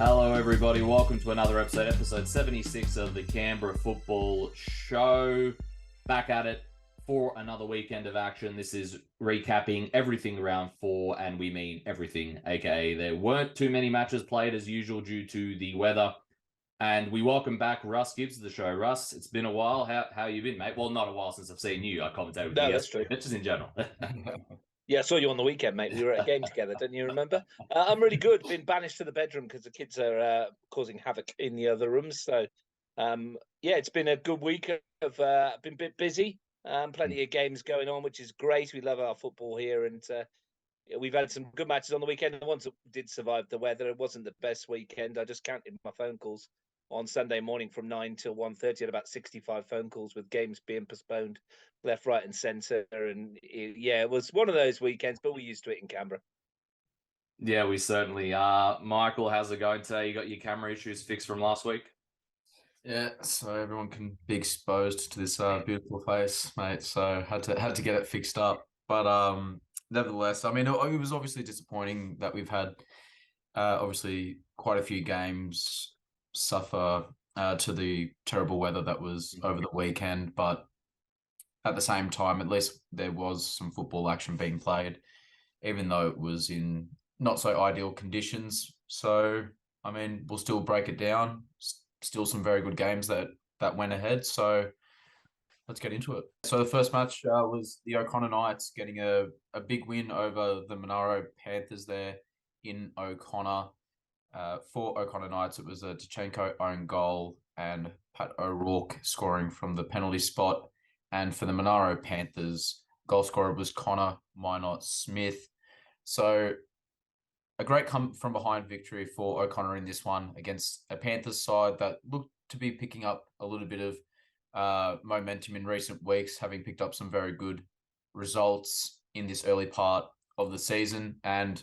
Hello, everybody. Welcome to another episode 76 of the Canberra Football Show. Back at it for another weekend of action. This is recapping everything round 4, and we mean everything, aka there weren't too many matches played as usual due to the weather. And we welcome back RussGibbs to the show. Russ, it's been a while. How you been, mate? Well, not a while since I've seen you. I commentated with you yesterday, but just in general. Yeah, I saw you on the weekend, mate. We were at a game together, don't you remember? I'm really good. Been banished to the bedroom because the kids are causing havoc in the other rooms. So, yeah, it's been a good week. I've been a bit busy. Plenty of games going on, which is great. We love our football here, and we've had some good matches on the weekend. The ones that did survive the weather. It wasn't the best weekend. I just counted my phone calls on Sunday morning from 9 till 1:30. I had about 65 phone calls with games being postponed left, right, and centre. And it was one of those weekends, but we're used to it in Canberra. Yeah, we certainly are. Michael, how's it going today? You got your camera issues fixed from last week? Yeah, so everyone can be exposed to this beautiful face, mate. So had to get it fixed up. But nevertheless, I mean, it was obviously disappointing that we've had obviously quite a few games suffer to the terrible weather that was over the weekend. But at the same time, at least there was some football action being played, even though it was in not so ideal conditions. So, I mean, we'll still break it down. Still some very good games that went ahead. So let's get into it. So the first match was the O'Connor Knights getting a big win over the Monaro Panthers there in O'Connor. For O'Connor Knights, it was a Tachenko own goal and Pat O'Rourke scoring from the penalty spot. And for the Monaro Panthers, goal scorer was Connor Minot Smith. So a great come from behind victory for O'Connor in this one against a Panthers side that looked to be picking up a little bit of momentum in recent weeks, having picked up some very good results in this early part of the season. And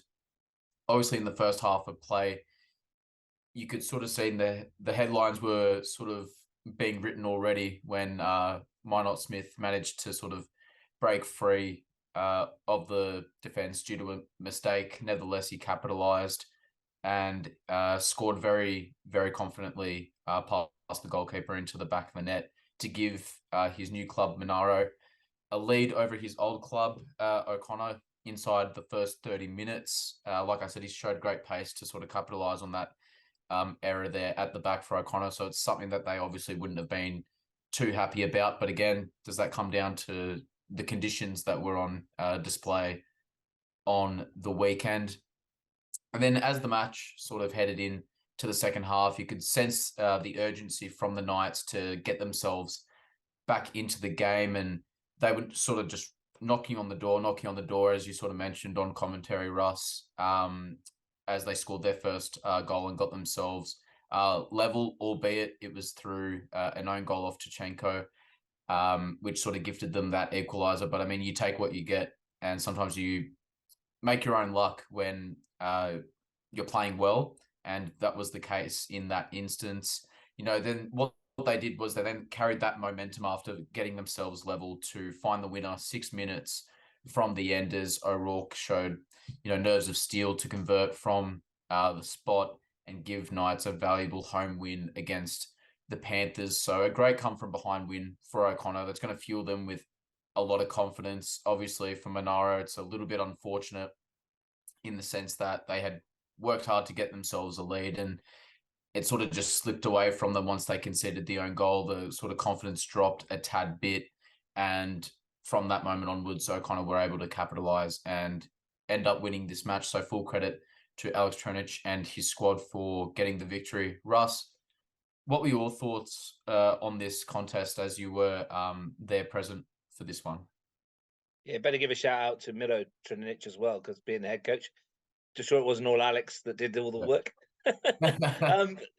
obviously in the first half of play, you could sort of see the headlines were sort of being written already when Minot Smith managed to sort of break free of the defense due to a mistake. Nevertheless, he capitalized and scored very, very confidently past the goalkeeper into the back of the net to give his new club, Monaro, a lead over his old club, O'Connor, inside the first 30 minutes. Like I said, he showed great pace to sort of capitalize on that error there at the back for O'Connor. So it's something that they obviously wouldn't have been too happy about. But again, does that come down to the conditions that were on display on the weekend? And then as the match sort of headed in to the second half, you could sense the urgency from the Knights to get themselves back into the game. And they would sort of just knocking on the door, as you sort of mentioned on commentary, Russ, as they scored their first goal and got themselves level, albeit it was through an own goal off Tachenko, which sort of gifted them that equaliser. But I mean, you take what you get, and sometimes you make your own luck when you're playing well, and that was the case in that instance. You know, then what they did was they then carried that momentum after getting themselves level to find the winner 6 minutes from the end, as O'Rourke showed, you know, nerves of steel to convert from the spot and give Knights a valuable home win against the Panthers. So a great come from behind win for O'Connor that's going to fuel them with a lot of confidence. Obviously for Monaro, it's a little bit unfortunate in the sense that they had worked hard to get themselves a lead and it sort of just slipped away from them once they conceded the own goal. The sort of confidence dropped a tad bit, and from that moment onwards, O'Connor were able to capitalize and end up winning this match. So full credit to Alex Trenich and his squad for getting the victory. Russ, what were your thoughts on this contest as you were there present for this one? Yeah, better give a shout out to Milo Trenich as well, because being the head coach, just sure it wasn't all Alex that did all the work.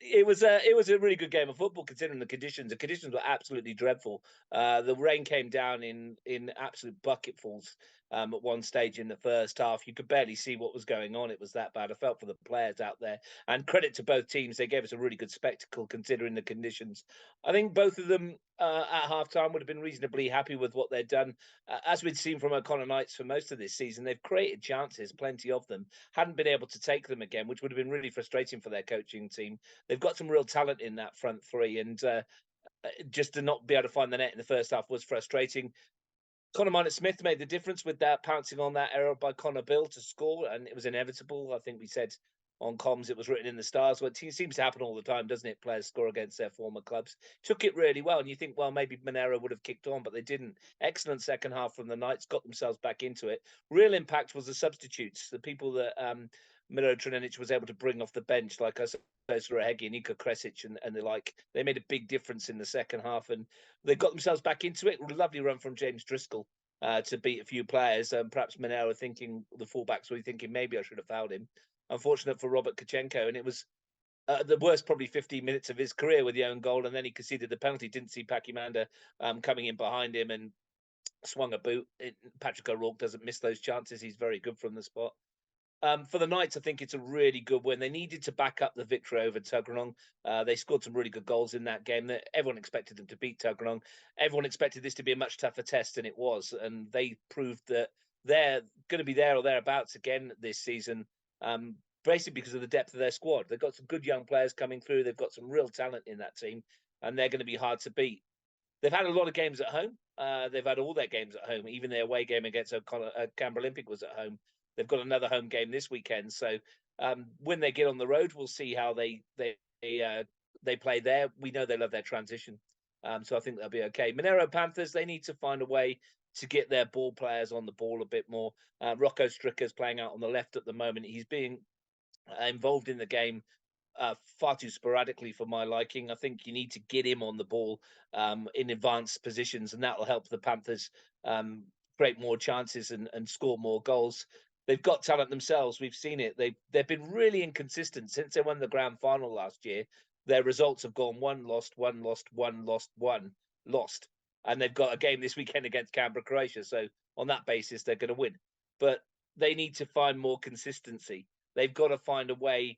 It was a really good game of football considering the conditions. The conditions were absolutely dreadful. The rain came down in absolute bucketfuls at one stage in the first half. You could barely see what was going on. It was that bad. I felt for the players out there. And credit to both teams. They gave us a really good spectacle considering the conditions. I think both of them at half-time would have been reasonably happy with what they'd done. As we'd seen from O'Connor Knights for most of this season, they've created chances, plenty of them. Hadn't been able to take them again, which would have been really frustrating for their coaching team. They've got some real talent in that front three, and just to not be able to find the net in the first half was frustrating. Connor Minott-Smith made the difference with that, pouncing on that error by Connor Bill to score, and it was inevitable. I think we said on comms it was written in the stars. Well, it seems to happen all the time, doesn't it? Players score against their former clubs. Took it really well, and you think, well, maybe Monaro would have kicked on, but they didn't. Excellent second half from the Knights, got themselves back into it. Real impact was the substitutes, the people that Milo Trnenic was able to bring off the bench, like Hegi and Ika Kresic and the like. They made a big difference in the second half, and they got themselves back into it. A lovely run from James Driscoll to beat a few players. Perhaps Monaro thinking, the fullbacks were thinking, maybe I should have fouled him. Unfortunate for Robert Kachenko, and it was the worst probably 15 minutes of his career with the own goal, and then he conceded the penalty. Didn't see Pakimanda coming in behind him and swung a boot. Patrick O'Rourke doesn't miss those chances. He's very good from the spot. For the Knights, I think it's a really good win. They needed to back up the victory over Tuggeranong. They scored some really good goals in that game. Everyone expected them to beat Tuggeranong. Everyone expected this to be a much tougher test, and it was. And they proved that they're going to be there or thereabouts again this season, basically because of the depth of their squad. They've got some good young players coming through. They've got some real talent in that team, and they're going to be hard to beat. They've had a lot of games at home. They've had all their games at home. Even their away game against Canberra Olympic was at home. They've got another home game this weekend. So when they get on the road, we'll see how they play there. We know they love their transition. So I think they'll be okay. Monaro Panthers, they need to find a way to get their ball players on the ball a bit more. Rocco Stricker's playing out on the left at the moment. He's being involved in the game far too sporadically for my liking. I think you need to get him on the ball in advanced positions, and that will help the Panthers create more chances and score more goals. They've got talent themselves. We've seen it. They've been really inconsistent since they won the grand final last year. Their results have gone 1 lost, 1 lost, 1 lost, 1 lost. And they've got a game this weekend against Canberra, Croatia. So on that basis, they're going to win. But they need to find more consistency. They've got to find a way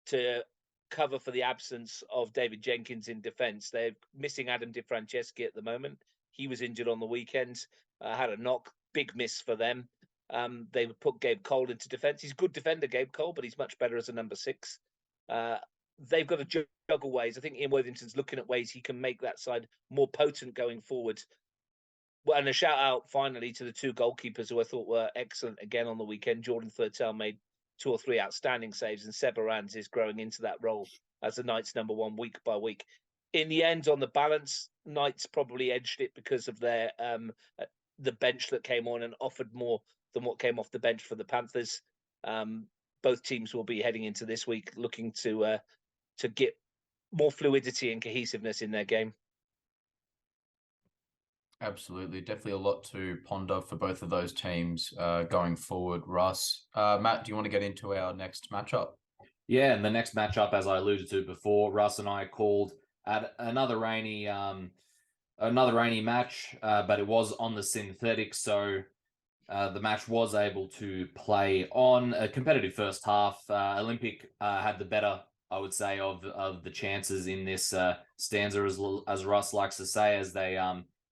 to cover for the absence of David Jenkins in defence. They're missing Adam Di Franceschi at the moment. He was injured on the weekend, had a knock, big miss for them. They would put Gabe Cole into defence. He's a good defender, Gabe Cole, but he's much better as a number 6. They've got to juggle ways. I think Ian Worthington's looking at ways he can make that side more potent going forward. Well, and a shout out finally to the 2 goalkeepers who I thought were excellent again on the weekend. Jordan Thurtell made 2 or 3 outstanding saves, and Seb Arans is growing into that role as the Knights' number 1 week by week. In the end, on the balance, Knights probably edged it because of their the bench that came on and offered more than what came off the bench for the Panthers. Both teams will be heading into this week looking to get more fluidity and cohesiveness in their game. Absolutely. Definitely a lot to ponder for both of those teams going forward. Russ, Matt, do you want to get into our next matchup? Yeah, and the next matchup, as I alluded to before, Russ and I called at another rainy match, but it was on the synthetic, so the match was able to play on a competitive first half. Olympic had the better, I would say, of the chances in this stanza, as Russ likes to say, as they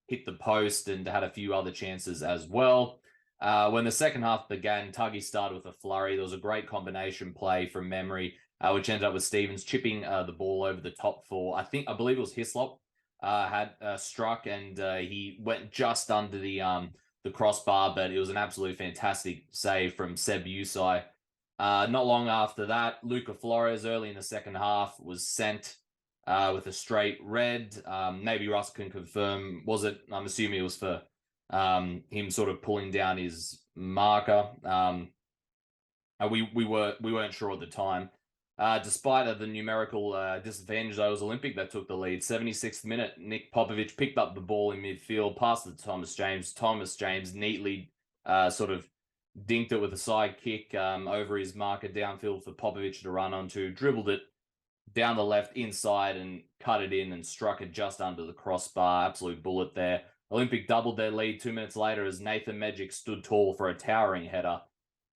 hit the post and had a few other chances as well. When the second half began, Tuggy started with a flurry. There was a great combination play from memory, which ended up with Stevens chipping the ball over the top for, I believe it was Hislop, had struck, and he went just under the crossbar, but it was an absolutely fantastic save from Seb Usai. Not long after that, Luca Flores, early in the second half, was sent with a straight red. Maybe Russ can confirm. Was it? I'm assuming it was for him sort of pulling down his marker. We weren't sure at the time. Despite the numerical disadvantage, though, it was Olympic that took the lead. 76th minute, Nick Popovic picked up the ball in midfield, passed it to Thomas James. Thomas James neatly sort of dinked it with a side kick over his marker downfield for Popovic to run onto, dribbled it down the left inside and cut it in and struck it just under the crossbar. Absolute bullet there. Olympic doubled their lead 2 minutes later as Nathan Medjic stood tall for a towering header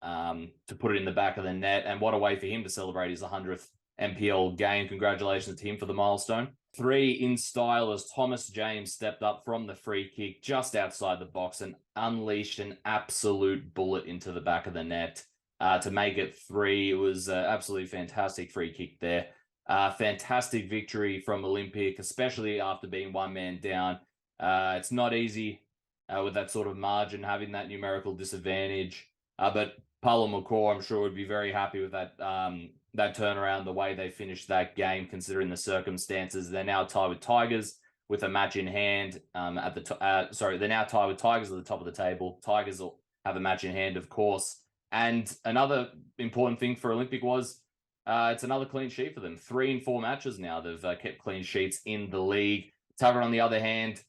to put it in the back of the net. And what a way for him to celebrate his 100th NPL game. Congratulations to him for the milestone. 3 in style as Thomas James stepped up from the free kick just outside the box and unleashed an absolute bullet into the back of the net to make it 3. It was absolutely fantastic free kick there. Fantastic victory from Olympic, especially after being 1 man down. It's not easy with that sort of margin, having that numerical disadvantage. But Paulo McCaw, I'm sure, would be very happy with that that turnaround, the way they finished that game, considering the circumstances. They're now tied with Tigers with a match in hand at the they're now tied with Tigers at the top of the table. Tigers will have a match in hand, of course. And another important thing for Olympic was it's another clean sheet for them. 3 in 4 matches now they've kept clean sheets in the league. Tuggeranong, on the other hand,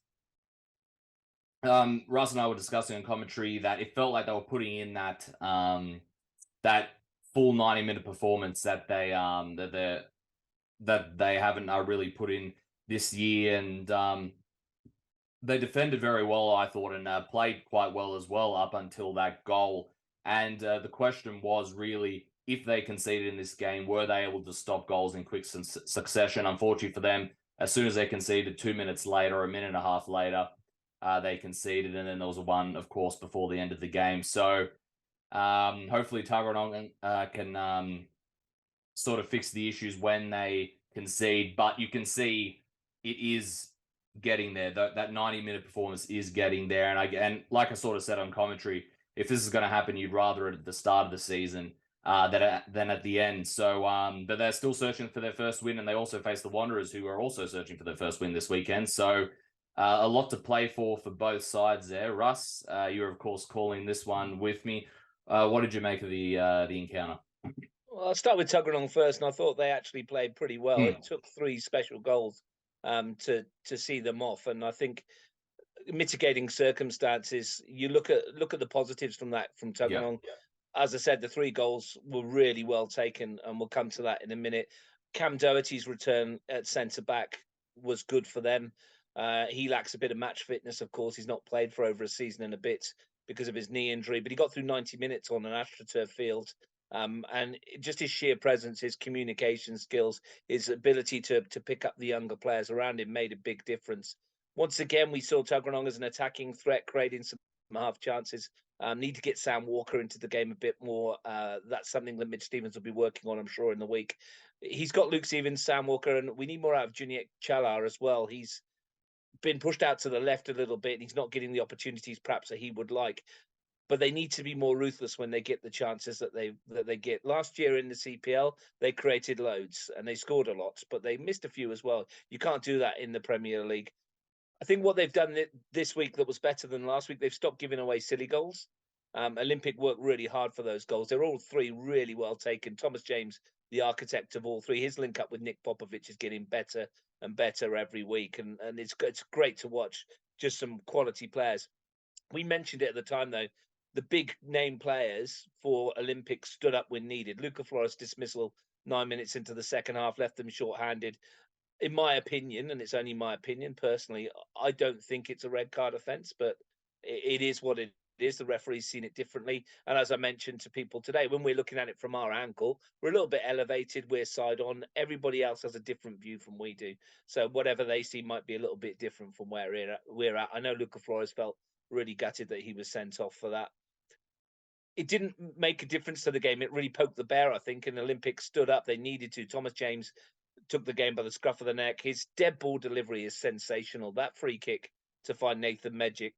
Russ and I were discussing in commentary that it felt like they were putting in that that full 90-minute performance that they haven't really put in this year, and they defended very well, I thought, and played quite well as well up until that goal. And the question was really, if they conceded in this game, were they able to stop goals in quick succession? Unfortunately for them, as soon as they conceded 2 minutes later, a minute and a half later, they conceded, and then there was a one, of course, before the end of the game. So hopefully Tuggeranong can sort of fix the issues when they concede. But you can see it is getting there. That 90-minute performance is getting there. And like I sort of said on commentary, if this is going to happen, you'd rather it at the start of the season than at the end. So, but they're still searching for their first win, and they also face the Wanderers, who are also searching for their first win this weekend. So a lot to play for both sides there. Russ, you're of course calling this one with me. What did you make of the encounter? Well, I'll start with Tuggeranong first, and I thought they actually played pretty well. It took 3 special goals to see them off, and I think mitigating circumstances. You look at the positives from Tuggeranong. Yeah. As I said, the 3 goals were really well taken, and we'll come to that in a minute. Cam Doherty's return at centre back was good for them. He lacks a bit of match fitness, of course. He's not played for over a season and a bit because of his knee injury, but he got through 90 minutes on an AstroTurf field. And just his sheer presence, his communication skills, his ability to pick up the younger players around him made a big difference. Once again, we saw Tuggeranong as an attacking threat, creating some half chances. Need to get Sam Walker into the game a bit more. That's something that Mitch Stevens will be working on, I'm sure, in the week. He's got Luke Stevens, Sam Walker, and we need more out of Juniek Chalar as well. He's been pushed out to the left a little bit. And he's not getting the opportunities perhaps that he would like. But they need to be more ruthless when they get the chances that they get. Last year in the CPL, they created loads and they scored a lot, but they missed a few as well. You can't do that in the Premier League. I think what they've done this week that was better than last week, they've stopped giving away silly goals. Olympic worked really hard for those goals. They're all 3 really well taken. Thomas James, the architect of all 3, his link up with Nick Popovic is getting better and better every week. And it's great to watch just some quality players. We mentioned it at the time, though. The big name players for Olympic stood up when needed. Luca Flores' dismissal 9 minutes into the second half left them short-handed. In my opinion, and it's only my opinion personally, I don't think it's a red card offence, but it is what it is. The referee's seen it differently. And as I mentioned to people today, when we're looking at it from our angle, we're a little bit elevated. We're side on. Everybody else has a different view from we do. So whatever they see might be a little bit different from where we're at. I know Luca Flores felt really gutted that he was sent off for that. It didn't make a difference to the game. It really poked the bear, I think, and Olympic stood up. They needed to. Thomas James took the game by the scruff of the neck. His dead ball delivery is sensational. That free kick to find Nathan Medjic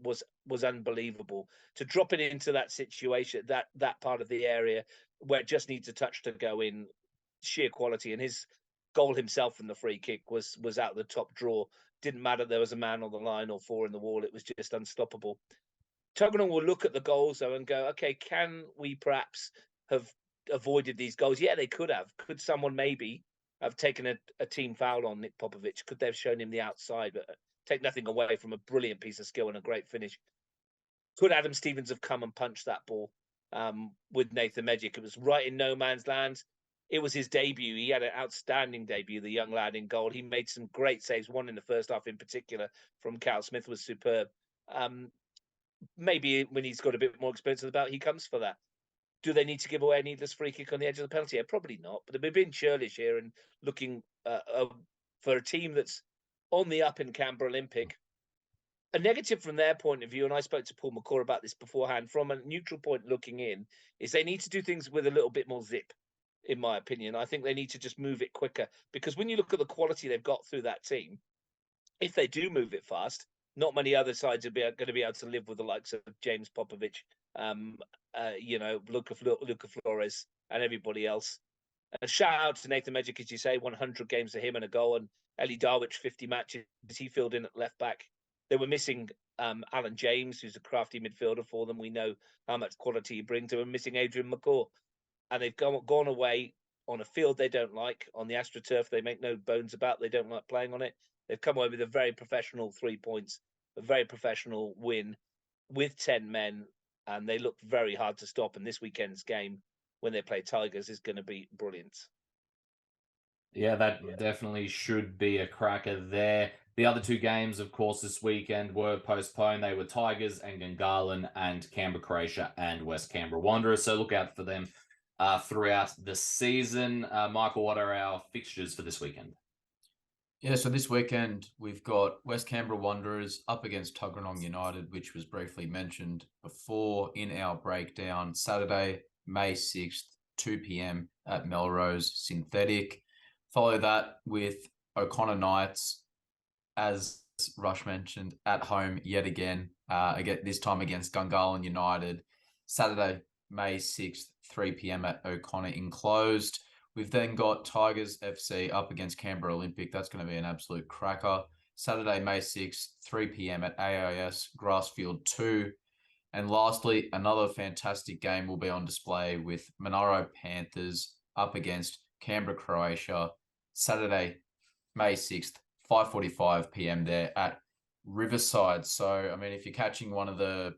was unbelievable. To drop it into that situation, that part of the area where it just needs a touch to go in, sheer quality. And his goal himself from the free kick was out the top drawer. Didn't matter there was a man on the line or 4 in the wall. It was just unstoppable. Tuggeranong will look at the goals, though, and go, okay, can we perhaps have avoided these goals? Yeah, they could have. Could someone maybe have taken a team foul on Nick Popovic? Could they have shown him the outside? But take nothing away from a brilliant piece of skill and a great finish. Could Adam Stevens have come and punched that ball with Nathan Medjic? It was right in no man's land. it was his debut. He had an outstanding debut, the young lad in goal. He made some great saves. One in the first half in particular from Cal Smith was superb. Maybe when he's got a bit more experience about, he comes for that. Do they need to give away a needless free kick on the edge of the penalty area? Probably not. But they've been churlish here and looking for a team that's on the up in Canberra Olympic. A negative from their point of view, and I spoke to Paul McCaw about this beforehand, from a neutral point looking in, is they need to do things with a little bit more zip, in my opinion. I think they need to just move it quicker, because when you look at the quality they've got through that team, if they do move it fast, not many other sides are going to be able to live with the likes of James Popovich, Luca Flores, and everybody else. And shout out to Nathan Medjic, as you say, 100 games to him and a goal, and Ellie Darwich, 50 matches. He filled in at left back. They were missing Alan James, who's a crafty midfielder for them. We know how much quality he brings to them. Missing Adrian McCaw. And they've gone away on a field they don't like, on the AstroTurf. They make no bones about. They don't like playing on it. They've come away with a very professional 3 points, a very professional win with 10 men, and they look very hard to stop. And this weekend's game, when they play Tigers, is going to be brilliant. Yeah, that definitely should be a cracker there. The other two games, of course, this weekend were postponed. They were Tigers and Gungahlin, and Canberra Croatia and West Canberra Wanderers. So look out for them throughout the season. Michael, what are our fixtures for this weekend? Yeah, so this weekend we've got West Canberra Wanderers up against Tuggeranong United, which was briefly mentioned before in our breakdown. Saturday, May 6th, 2 p.m. at Melrose Synthetic. Follow that with O'Connor Knights, as Rush mentioned, at home yet again, this time against Gungahlin United. Saturday, May 6th, 3 p.m. at O'Connor Enclosed. We've then got Tigers FC up against Canberra Olympic. That's going to be an absolute cracker. Saturday, May 6th, 3 p.m. at AIS Grassfield 2. And lastly, another fantastic game will be on display with Monaro Panthers up against Canberra Croatia. Saturday, May 6th, 5:45 p.m. there at Riverside. So, I mean, if you're catching one of the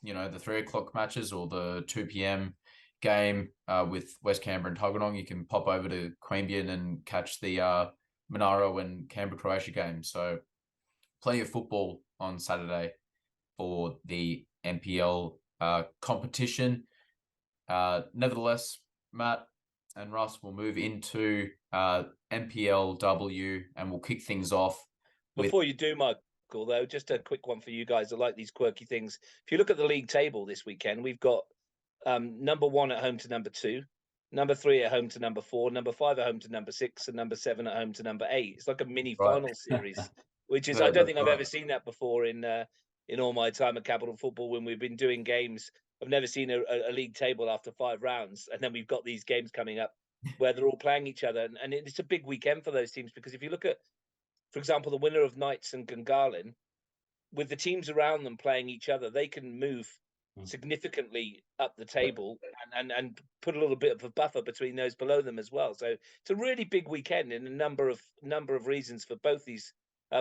3 o'clock matches or the 2 p.m. game with West Canberra and Tuggeranong, you can pop over to Queanbeyan and catch the Monaro and Canberra Croatia game. So plenty of football on Saturday for the NPL competition. Nevertheless, Matt and Russ will move into NPLW, and we'll kick things off. Before you do, Michael, though, just a quick one for you guys that like these quirky things. If you look at the league table this weekend, we've got number 1 at home to number 2, number 3 at home to number 4, number 5 at home to number 6, and number 7 at home to number 8. It's like a mini final series, which is I don't think I've ever seen that before in all my time at Capital Football. When we've been doing games, I've never seen a league table after 5 rounds, and then we've got these games coming up where they're all playing each other, and it's a big weekend for those teams, because if you look at, for example, the winner of Knights and Gungahlin, with the teams around them playing each other, they can move significantly up the table and put a little bit of a buffer between those below them as well. So it's a really big weekend in a number of reasons for both these,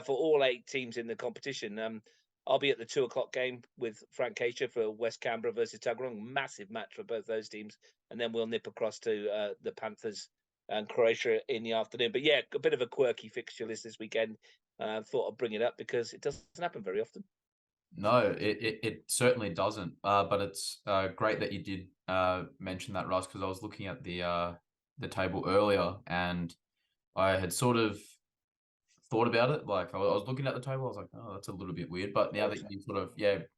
for all 8 teams in the competition. I'll be at the 2 o'clock game with Frank Keisha for West Canberra versus Tuggeranong. Massive match for both those teams. And then we'll nip across to the Panthers and Croatia in the afternoon. But yeah, a bit of a quirky fixture list this weekend. Thought I'd bring it up because it doesn't happen very often. No, it certainly doesn't. But it's great that you did mention that, Russ, because I was looking at the table earlier, and I had sort of thought about it. Like, I was looking at the table, I was like, oh, that's a little bit weird. But now that you sort of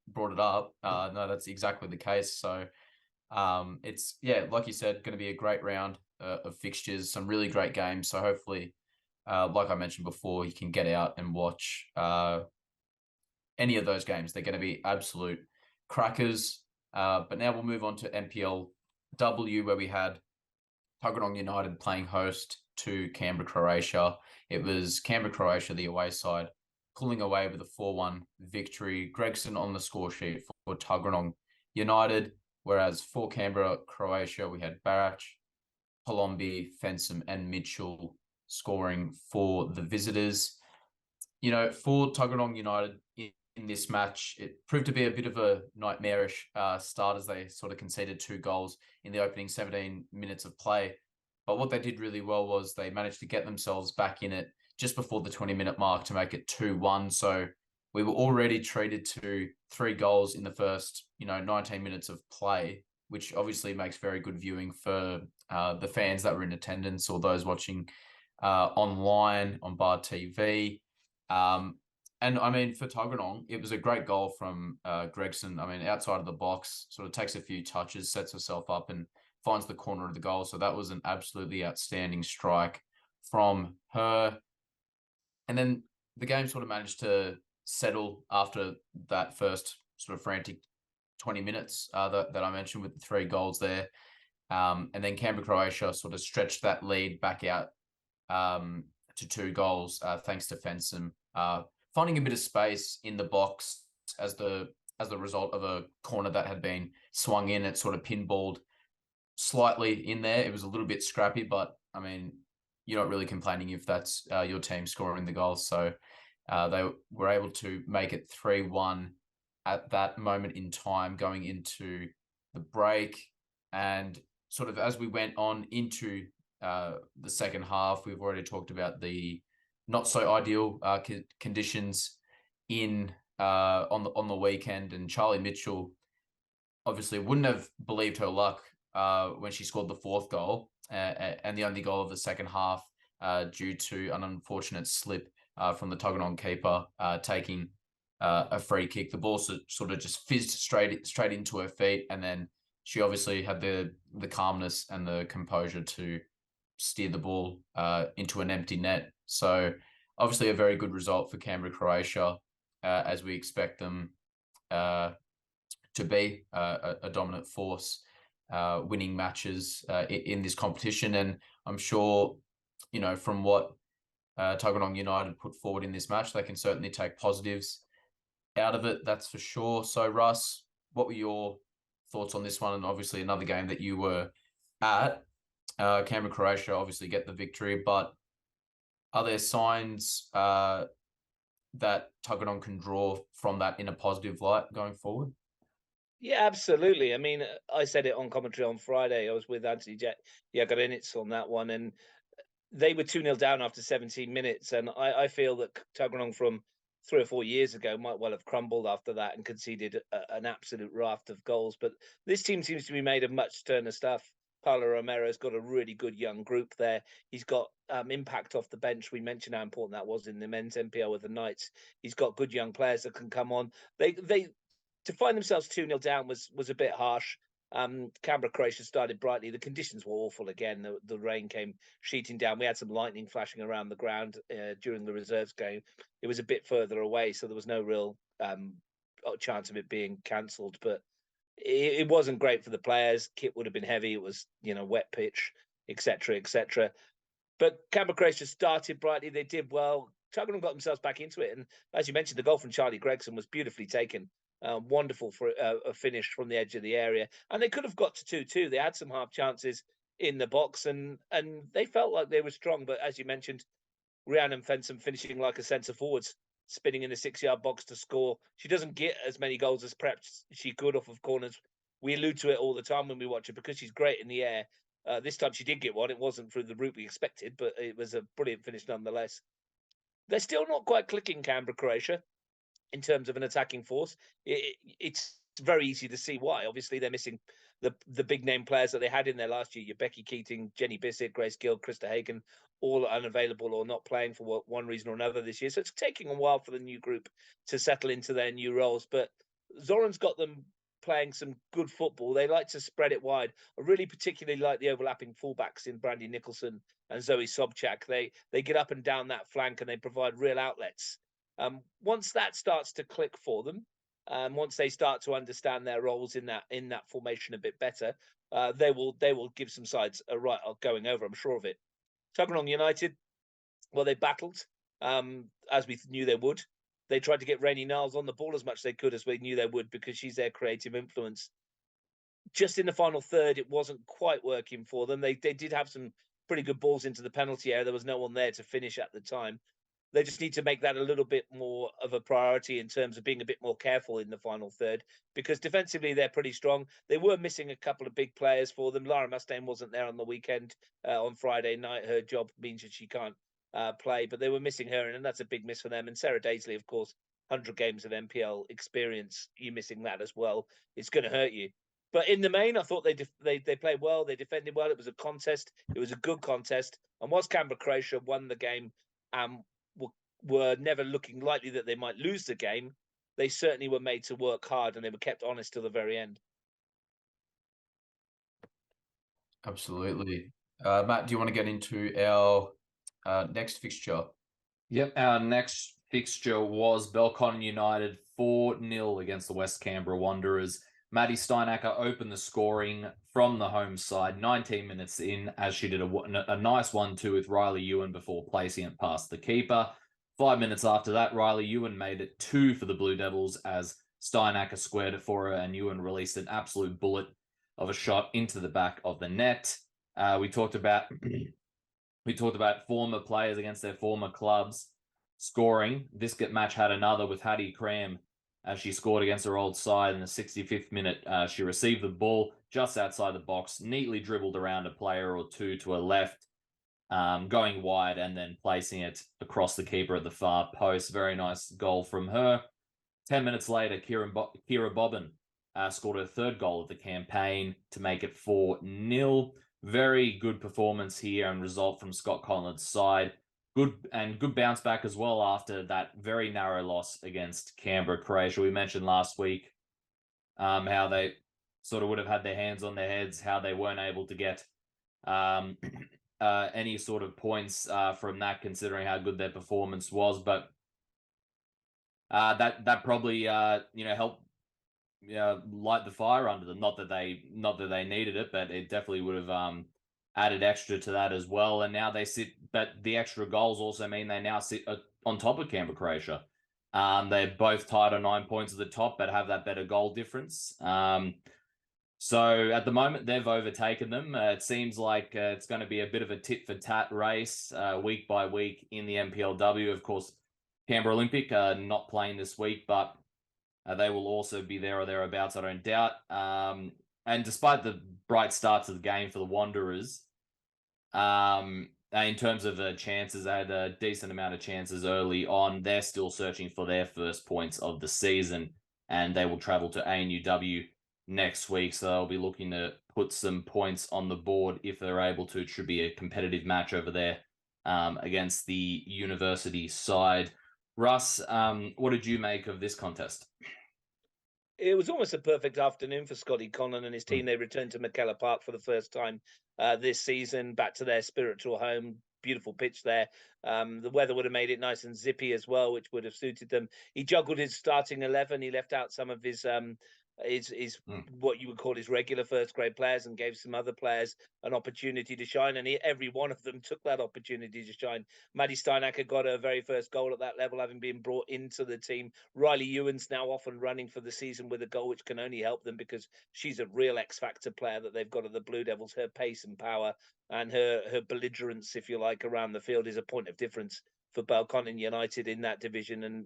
brought it up, no, that's exactly the case. So it's like you said, going to be a great round of fixtures, some really great games. So hopefully, like I mentioned before, you can get out and watch any of those games. They're going to be absolute crackers. But now we'll move on to NPLW, where we had Tuggeranong United playing host to Canberra Croatia. It was Canberra Croatia, the away side, pulling away with a 4-1 victory. Gregson on the score sheet for Tuggeranong United, whereas for Canberra Croatia, we had Barach, Palombi, Fensom, and Mitchell scoring for the visitors. For Tuggeranong United in this match, it proved to be a bit of a nightmarish start, as they sort of conceded 2 goals in the opening 17 minutes of play. But what they did really well was they managed to get themselves back in it just before the 20-minute mark to make it 2-1. So we were already treated to 3 goals in the first, 19 minutes of play, which obviously makes very good viewing for the fans that were in attendance or those watching online on Bar TV. And I mean, for Tuggeranong, it was a great goal from Gregson. I mean, outside of the box, sort of takes a few touches, sets herself up and finds the corner of the goal. So that was an absolutely outstanding strike from her. And then the game sort of managed to settle after that first sort of frantic 20 minutes that I mentioned with the 3 goals there. And then Canberra, Croatia sort of stretched that lead back out to 2 goals thanks to Fensom finding a bit of space in the box as the result of a corner that had been swung in. It sort of pinballed slightly in there. It was a little bit scrappy, but I mean, you're not really complaining if that's your team scoring the goals. So they were able to make it 3-1 at that moment in time going into the break. And sort of as we went on into the second half, we've already talked about the not so ideal conditions in on the weekend. And Charlie Mitchell obviously wouldn't have believed her luck when she scored the 4th goal and the only goal of the second half due to an unfortunate slip from the Tuggeranong keeper taking a free kick. The ball sort of just fizzed straight into her feet, and then she obviously had the calmness and the composure to steer the ball into an empty net. So obviously a very good result for Canberra, Croatia, as we expect them to be a dominant force, winning matches in this competition. And I'm sure, from what Tuggeranong United put forward in this match, they can certainly take positives out of it, that's for sure. So, Russ, what were your thoughts on this one? And obviously another game that you were at. Canberra, Croatia obviously get the victory, but are there signs that Tuggeranong can draw from that in a positive light going forward? Yeah, absolutely. I mean, I said it on commentary on Friday. I was with Anthony Yoogali on that one, and they were 2-0 down after 17 minutes. And I feel that Tuggeranong from 3 or 4 years ago might well have crumbled after that and conceded an absolute raft of goals. But this team seems to be made of much sterner stuff. Paulo Romero's got a really good young group there. He's got impact off the bench. We mentioned how important that was in the men's NPL with the Knights. He's got good young players that can come on. They to find themselves 2-0 down was a bit harsh. Canberra, Croatia started brightly. The conditions were awful again. The rain came sheeting down. We had some lightning flashing around the ground during the reserves game. It was a bit further away, so there was no real chance of it being cancelled. But it wasn't great for the players. Kit would have been heavy. It was, wet pitch, etc., etc. But Canberra, Croatia started brightly. They did well. Tuggeranong got themselves back into it. And as you mentioned, the goal from Charlie Gregson was beautifully taken. Wonderful for a finish from the edge of the area. And they could have got to 2-2. They had some half chances in the box and they felt like they were strong. But as you mentioned, Rhiannon Fensom finishing like a centre forwards, spinning in the 6-yard box to score. She doesn't get as many goals as perhaps she could off of corners. We allude to it all the time when we watch it because she's great in the air. This time she did get one. It wasn't through the route we expected, but it was a brilliant finish nonetheless. They're still not quite clicking, Canberra, Croatia, in terms of an attacking force. It's very easy to see why. Obviously, they're missing the big name players that they had in there last year. Your Becky Keating, Jenny Bissett, Grace Gill, Krista Hagen, all unavailable or not playing for one reason or another this year. So it's taking a while for the new group to settle into their new roles. But Zoran's got them playing some good football. They like to spread it wide. I really particularly like the overlapping fullbacks in Brandy Nicholson and Zoe Sobchak. They get up and down that flank and they provide real outlets. Once that starts to click for them, once they start to understand their roles in that formation a bit better, they will give some sides a right going over. I'm sure of it. Tuggeranong United, well, they battled as we knew they would. They tried to get Rainey Niles on the ball as much as they could, as we knew they would, because she's their creative influence. Just in the final third, it wasn't quite working for them. They did have some pretty good balls into the penalty area. There was no one there to finish at the time. They just need to make that a little bit more of a priority in terms of being a bit more careful in the final third, because defensively they're pretty strong. They were missing a couple of big players for them. Lara Mustaine wasn't there on the weekend, on Friday night. Her job means that she can't play, but they were missing her, and that's a big miss for them. And Sarah Daisley, of course, 100 games of NPL experience. You missing that as well, it's going to hurt you. But in the main, I thought they played well. They defended well. It was a contest. It was a good contest. And whilst Canberra Croatia won the game, were never looking likely that they might lose the game, they certainly were made to work hard, and they were kept honest till the very end. Absolutely. Matt, do you want to get into our next fixture? Yep, our next fixture was Belconnen United 4-0 against the West Canberra Wanderers. Maddie Steinacker opened the scoring from the home side 19 minutes in, as she did a nice 1-2 with Riley Ewan before placing it past the keeper. 5 minutes after that, Riley Ewan made it 2 for the Blue Devils as Steinacker squared it for her, and Ewan released an absolute bullet of a shot into the back of the net. We talked about former players against their former clubs scoring. This match had another with Hattie Cram as she scored against her old side in the 65th minute. She received the ball just outside the box, neatly dribbled around a player or two to her left, going wide and then placing it across the keeper at the far post. Very nice goal from her. 10 minutes later, Kira Bobbin scored her third goal of the campaign to make it 4-0. Very good performance here and result from Scott Conlon's side. Good bounce back as well after that very narrow loss against Canberra Croatia. We mentioned last week how they sort of would have had their hands on their heads, how they weren't able to get any sort of points from that, considering how good their performance was. But that probably helped light the fire under them. Not that they needed it, but it definitely would have added extra to that as well. And now they sit, but the extra goals also mean they now sit on top of Canberra Croatia. They're both tied on 9 points at the top, but have that better goal difference. So at the moment, they've overtaken them. It seems like it's going to be a bit of a tit-for-tat race week by week in the NPLW. Of course, Canberra Olympic are not playing this week, but they will also be there or thereabouts, I don't doubt. And despite the bright start to the game for the Wanderers, in terms of chances, they had a decent amount of chances early on. They're still searching for their first points of the season, and they will travel to ANUW next week. So they'll be looking to put some points on the board if they're able to. It should be a competitive match over there against the university side. Russ, what did you make of this contest? It was almost a perfect afternoon for Scotty Conlon and his team. They returned to McKellar Park for the first time this season, back to their spiritual home. Beautiful pitch there. The weather would have made it nice and zippy as well, which would have suited them. He juggled his starting 11. He left out some of his what you would call his regular first grade players and gave some other players an opportunity to shine, and every one of them took that opportunity to shine. Maddie Steinacker got her very first goal at that level, having been brought into the team. Riley Ewan's now off and running for the season with a goal, which can only help them because she's a real X-factor player that they've got at the Blue Devils. Her pace and power and her belligerence, if you like, around the field is a point of difference for Belconnen United in that division, and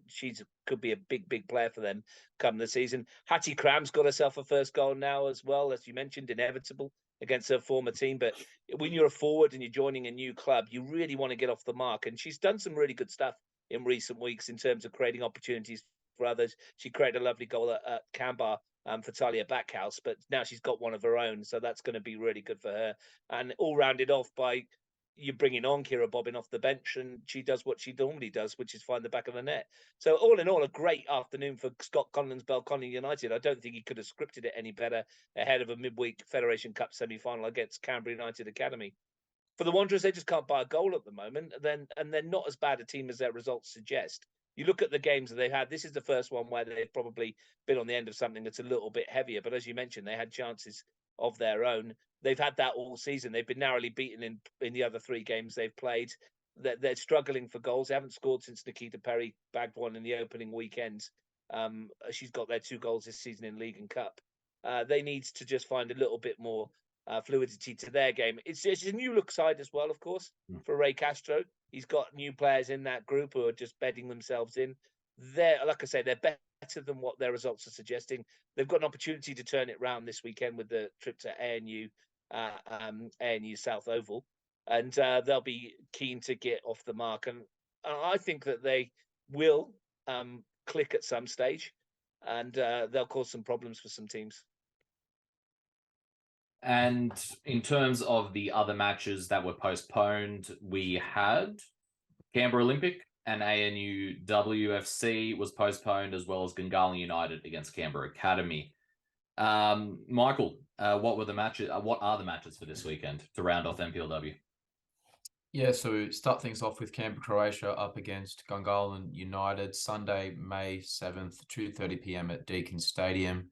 could be a big player for them come the season. Hattie Cram's got herself a first goal now as well, as you mentioned, inevitable against her former team. But when you're a forward and you're joining a new club, you really want to get off the mark, and she's done some really good stuff in recent weeks in terms of creating opportunities for others. She created a lovely goal at Canberra for Talia Backhouse, but now she's got one of her own, so that's going to be really good for her. And all rounded off by you're bringing on Kira Bobbin off the bench, and she does what she normally does, which is find the back of the net. So all in all, a great afternoon for Scott Conlon's Belconnen United. I don't think he could have scripted it any better ahead of a midweek Federation Cup semi-final against Canberra United Academy. For the Wanderers, they just can't buy a goal at the moment, and they're not as bad a team as their results suggest. You look at the games that they've had, this is the first one where they've probably been on the end of something that's a little bit heavier. But as you mentioned, they had chances of their own. They've had that all season. They've been narrowly beaten in the other 3 games they've played. They're struggling for goals. They haven't scored since Nikita Perry bagged one in the opening weekend. She's got their 2 goals this season in League and Cup. They need to just find a little bit more fluidity to their game. It's a new look side as well, of course, for Ray Castro. He's got new players in that group who are just bedding themselves in. Like I say, they're better than what their results are suggesting. They've got an opportunity to turn it round this weekend with the trip to ANU South Oval, and they'll be keen to get off the mark. And I think that they will click at some stage, and they'll cause some problems for some teams. And in terms of the other matches that were postponed, we had Canberra Olympic and ANU WFC was postponed, as well as Yoogali United against Canberra Academy. Michael, what were the matches? What are the matches for this weekend to round off NPLW? Yeah, so start things off with Canberra, Croatia up against Gungahlin United, Sunday, May 7th, 2:30 p.m. at Deakin Stadium.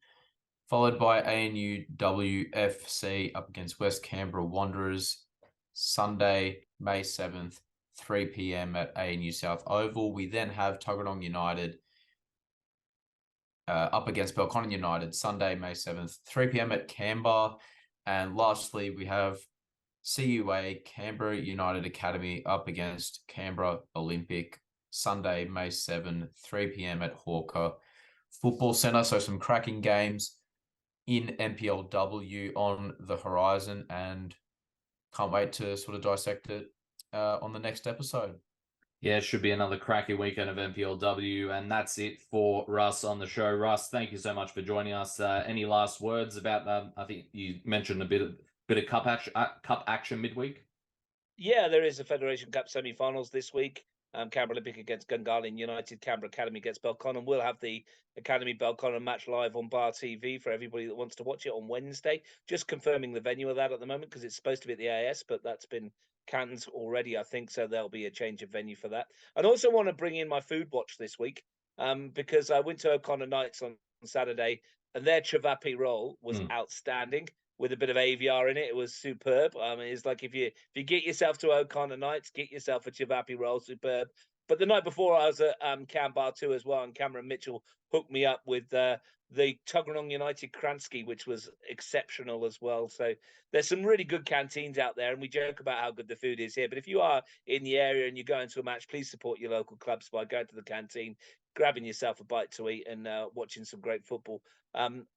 Followed by ANU WFC up against West Canberra Wanderers, Sunday, May 7th, 3 p.m. at ANU South Oval. We then have Tuggeranong United up against Belconnen United, Sunday, May 7th, 3 p.m. at Canberra. And lastly, we have CUA Canberra United Academy up against Canberra Olympic, Sunday, May 7th, 3 p.m. at Hawker Football Centre. So some cracking games in NPLW on the horizon, and can't wait to sort of dissect it on the next episode. Yeah, it should be another cracking weekend of NPLW, and that's it for Russ on the show. Russ, thank you so much for joining us. Any last words about I think you mentioned a bit of cup action midweek. Yeah, there is a Federation Cup semi-finals this week. Canberra Olympic against Gungahlin United, Canberra Academy against Belconnen. We'll have the Academy Belconnen match live on Bar TV for everybody that wants to watch it on Wednesday. Just confirming the venue of that at the moment, because it's supposed to be at the AIS, but that's been canned already, I think, so there'll be a change of venue for that. And also want to bring in my food watch this week, because I went to O'Connor Nights on Saturday, and their Chavapi roll was outstanding, with a bit of AVR in it. It was superb. I mean, it's like if you get yourself to O'Connor Nights, get yourself a Chavapi roll, superb. But the night before, I was at Canberra too as well, and Cameron Mitchell hooked me up with the Tuggeranong United Kransky, which was exceptional as well. So there's some really good canteens out there, and we joke about how good the food is here. But if you are in the area and you're going to a match, please support your local clubs by going to the canteen, grabbing yourself a bite to eat, and watching some great football.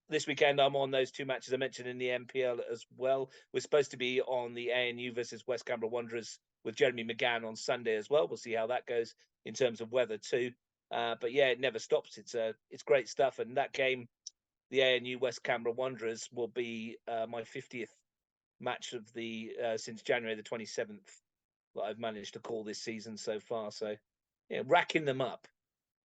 This weekend, I'm on those two matches I mentioned in the NPL as well. We're supposed to be on the ANU versus West Canberra Wanderers with Jeremy McGann on Sunday as well. We'll see how that goes in terms of weather too. But yeah, it never stops. It's great stuff. And that game, the ANU West Canberra Wanderers, will be my 50th match of the since January the 27th that I've managed to call this season so far. So yeah, racking them up.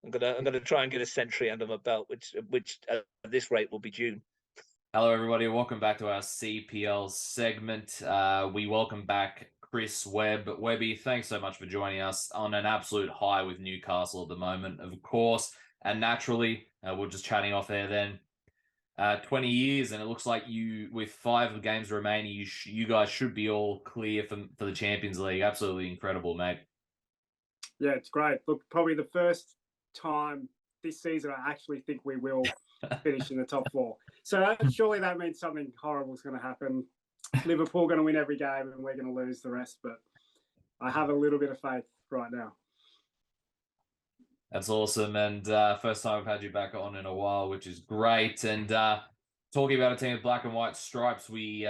I'm gonna try and get a century under my belt, which at this rate will be June. Hello, everybody. Welcome back to our CPL segment. We welcome back Chris Webb. Webby, thanks so much for joining us on an absolute high with Newcastle at the moment, of course. And naturally, we're just chatting off air then. 20 years, and it looks like you, with 5 games remaining, you guys should be all clear for the Champions League. Absolutely incredible, mate. Yeah, it's great. Look, probably the first time this season I actually think we will finish in the top 4. So surely that means something horrible is going to happen. Liverpool going to win every game and we're going to lose the rest. But I have a little bit of faith right now. That's awesome. And first time I've had you back on in a while, which is great. And talking about a team with black and white stripes, we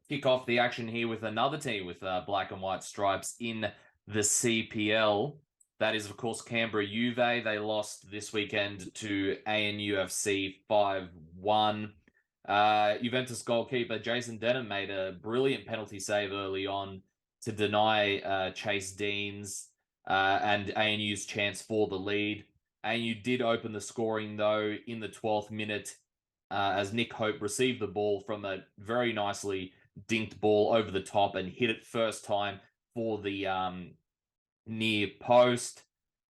kick off the action here with another team with black and white stripes in the CPL. That is, of course, Canberra Juve. They lost this weekend to ANUFC 5-1. Juventus goalkeeper Jason Denham made a brilliant penalty save early on to deny Chase Deans and ANU's chance for the lead. ANU did open the scoring, though, in the 12th minute as Nick Hope received the ball from a very nicely dinked ball over the top and hit it first time for the near post.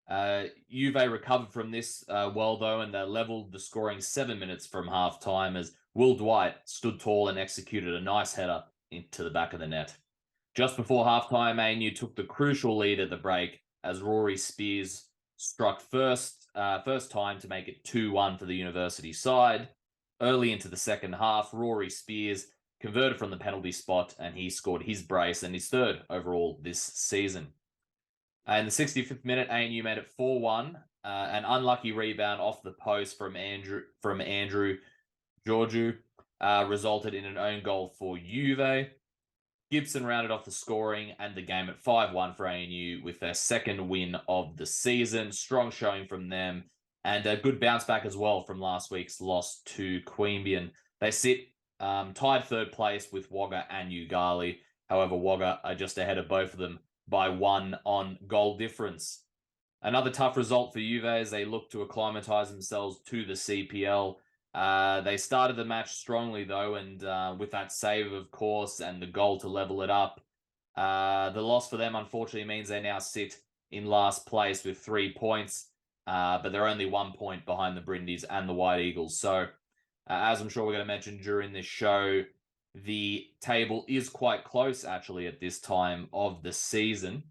Juve recovered from this well, though, and they leveled the scoring 7 minutes from half-time as Will Dwight stood tall and executed a nice header into the back of the net. Just before half-time, ANU took the crucial lead at the break as Rory Spears struck first time to make it 2-1 for the university side. Early into the second half, Rory Spears converted from the penalty spot, and he scored his brace and his third overall this season. In the 65th minute, ANU made it 4-1. An unlucky rebound off the post from Andrew Georgiou resulted in an own goal for Juve. Gibson rounded off the scoring and the game at 5-1 for ANU with their second win of the season. Strong showing from them, and a good bounce back as well from last week's loss to Queanbeyan. They sit tied third place with Wagga and Yoogali. However, Wagga are just ahead of both of them by 1 on goal difference. Another tough result for Juve as they look to acclimatise themselves to the CPL. They started the match strongly, though, and with that save, of course, and the goal to level it up, the loss for them, unfortunately, means they now sit in last place with 3 points, but they're only 1 point behind the Brindis and the White Eagles. So, as I'm sure we're going to mention during this show, the table is quite close, actually, at this time of the season.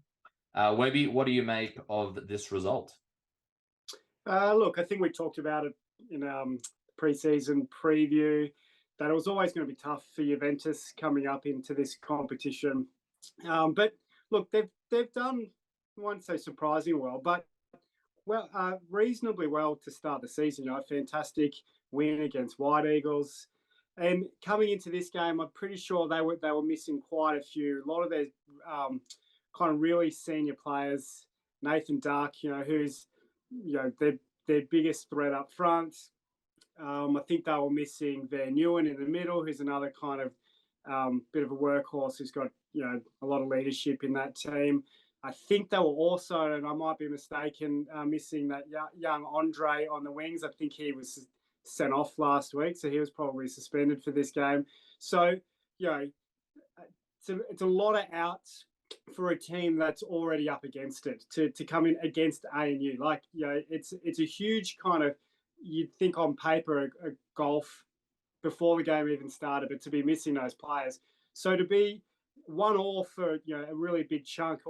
Webby, what do you make of this result? Look, I think we talked about it in pre-season preview that it was always going to be tough for Juventus coming up into this competition. But look, they've done, I won't say surprisingly well, but reasonably well to start the season. Fantastic win against White Eagles. And coming into this game, I'm pretty sure they were missing quite a few. A lot of their kind of really senior players. Nathan Dark, who's their biggest threat up front. I think they were missing Van Newen in the middle, who's another kind of bit of a workhorse who's got a lot of leadership in that team. I think they were also, and I might be mistaken, missing that young Andre on the wings. I think he was sent off last week, so he was probably suspended for this game. So, it's a lot of outs for a team that's already up against it to come in against ANU. It's a huge kind of, you'd think on paper, a golf before the game even started, but to be missing those players. So to be 1-1 for, a really big chunk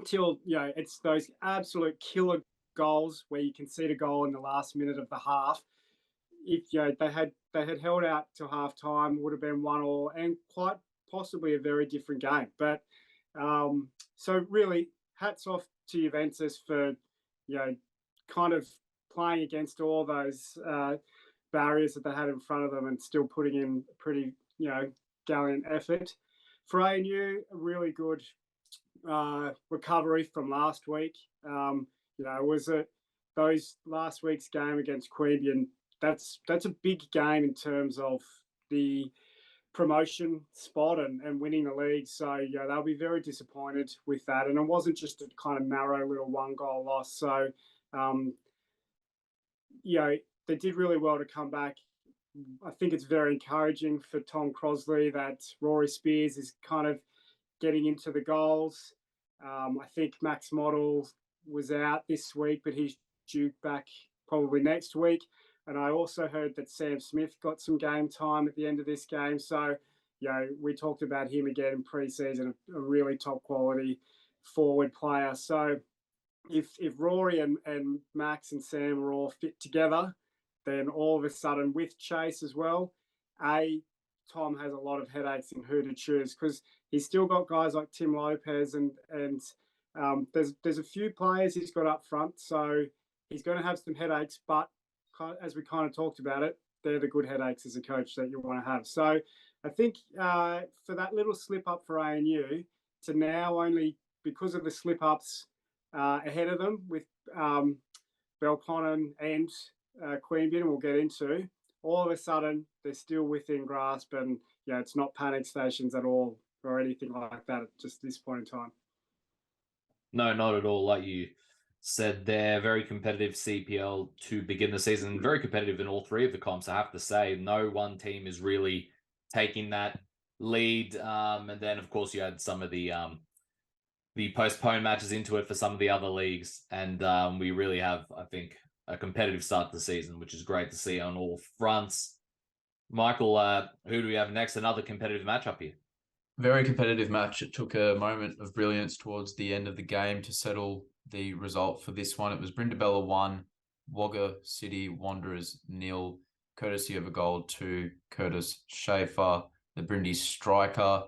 till, it's those absolute killer goals where you concede a goal in the last minute of the half. If they had held out till half time, would have been 1-1 and quite possibly a very different game. But so really, hats off to Juventus for kind of playing against all those barriers that they had in front of them and still putting in pretty gallant effort. For ANU, a really good recovery from last week. Was it those last week's game against Queanbeyan? That's a big game in terms of the promotion spot and winning the league. So, they'll be very disappointed with that. And it wasn't just a kind of narrow little 1-goal loss. So, they did really well to come back. I think it's very encouraging for Tom Crosley that Rory Spears is kind of getting into the goals. I think Max Model was out this week, but he's due back probably next week. And I also heard that Sam Smith got some game time at the end of this game. So, we talked about him again in pre-season, a really top quality forward player. So if Rory and Max and Sam are all fit together, then all of a sudden with Chase as well, Tom has a lot of headaches in who to choose because he's still got guys like Tim Lopez and there's a few players he's got up front. So he's going to have some headaches, but as we kind of talked about it, they're the good headaches as a coach that you want to have. So I think for that little slip up for ANU to now only, because of the slip ups ahead of them with Belconnen and Queanbeyan, we'll get into, all of a sudden they're still within grasp and it's not panic stations at all or anything like that at just this point in time. No, not at all. Like you said, they're very competitive CPL to begin the season. Very competitive in all three of the comps, I have to say. No one team is really taking that lead. And then, of course, you had some of the postponed matches into it for some of the other leagues. And we really have, I think, a competitive start to the season, which is great to see on all fronts. Michael, who do we have next? Another competitive matchup here. Very competitive match. It took a moment of brilliance towards the end of the game to settle the result for this one. It was Brindabella 1, Wagga City Wanderers 0, courtesy of a goal to Curtis Schaefer. the Brindis striker.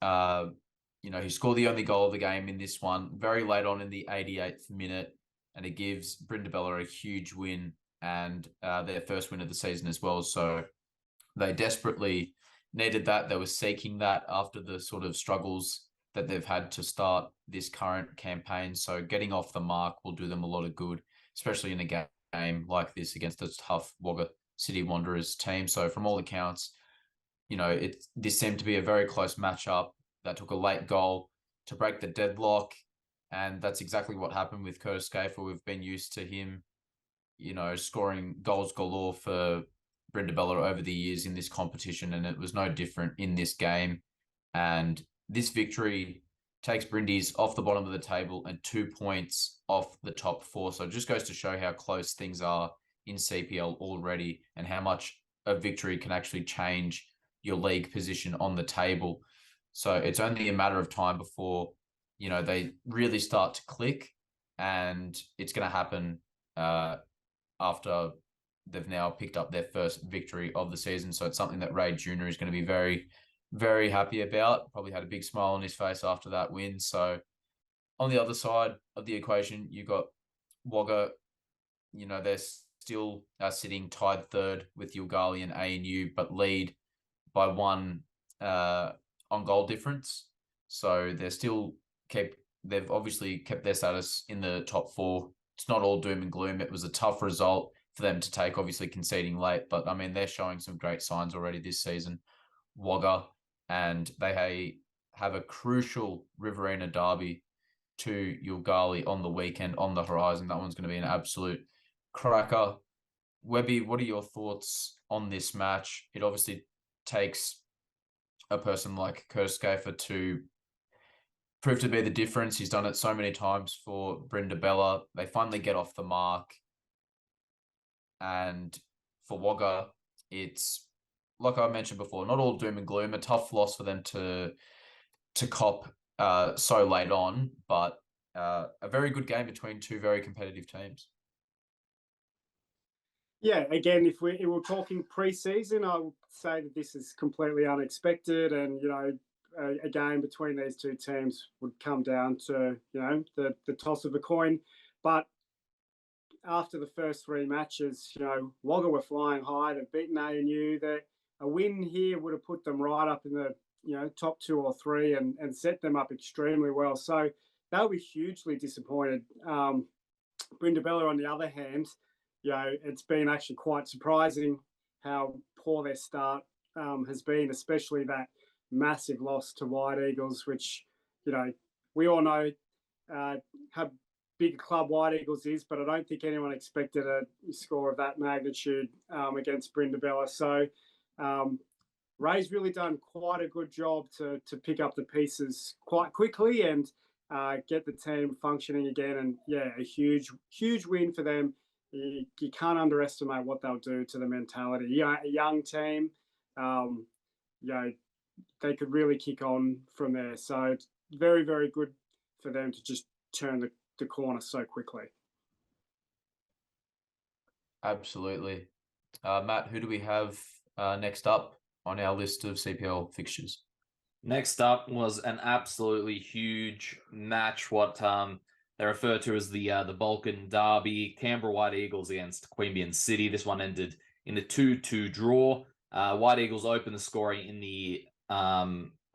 He scored the only goal of the game in this one very late on in the 88th minute, and it gives Brindabella a huge win and their first win of the season as well. So they desperately needed that. They were seeking that after the sort of struggles that they've had to start this current campaign. So getting off the mark will do them a lot of good, especially in a game like this against a tough Wagga City Wanderers team. So from all accounts, this seemed to be a very close matchup that took a late goal to break the deadlock. And that's exactly what happened with Curtis Schaefer. We've been used to him, scoring goals galore for Brindabella over the years in this competition, and it was no different in this game. And this victory takes Brindis off the bottom of the table and 2 points off the top 4. So it just goes to show how close things are in CPL already and how much a victory can actually change your league position on the table. So it's only a matter of time before, they really start to click, and it's going to happen after they've now picked up their first victory of the season. So it's something that Ray Jr. is going to be very, very happy about. Probably had a big smile on his face after that win. So on the other side of the equation, you got Wagga. They're still sitting tied third with Yoogali and ANU, but lead by one on goal difference. So they've obviously kept their status in the top 4. It's not all doom and gloom. It was a tough result for them to take, obviously conceding late, but they're showing some great signs already this season, Wagga, and they have a crucial Riverina derby to Yoogali on the weekend on the horizon. That one's going to be an absolute cracker. Webby, what are your thoughts on this match? It obviously takes a person like Curtis Schaefer to prove to be the difference. He's done it so many times for Brindabella. They finally get off the mark. And for Wagga, it's, like I mentioned before, not all doom and gloom. A tough loss for them to cop so late on, but a very good game between two very competitive teams. Yeah, again, if we were talking pre-season, I would say that this is completely unexpected, and a game between these two teams would come down to the toss of a coin. But after the first 3 matches, Wagga were flying high. They've beaten ANU. That a win here would have put them right up in the top 2 or 3 and set them up extremely well. So they'll be hugely disappointed. Brindabella, on the other hand, it's been actually quite surprising how poor their start has been, especially that massive loss to White Eagles, which, we all know how big a club White Eagles is, but I don't think anyone expected a score of that magnitude against Brindabella. So Ray's really done quite a good job to pick up the pieces quite quickly and get the team functioning again. And yeah, a huge win for them. You can't underestimate what they'll do to the mentality. A young team, they could really kick on from there. So it's very, very good for them to just turn the corner so quickly. Absolutely. Matt, who do we have next up on our list of CPL fixtures? Next up was an absolutely huge match, what they refer to as the Balkan Derby, Canberra White Eagles against Queanbeyan City. This one ended in a 2-2 draw. White Eagles opened the scoring in the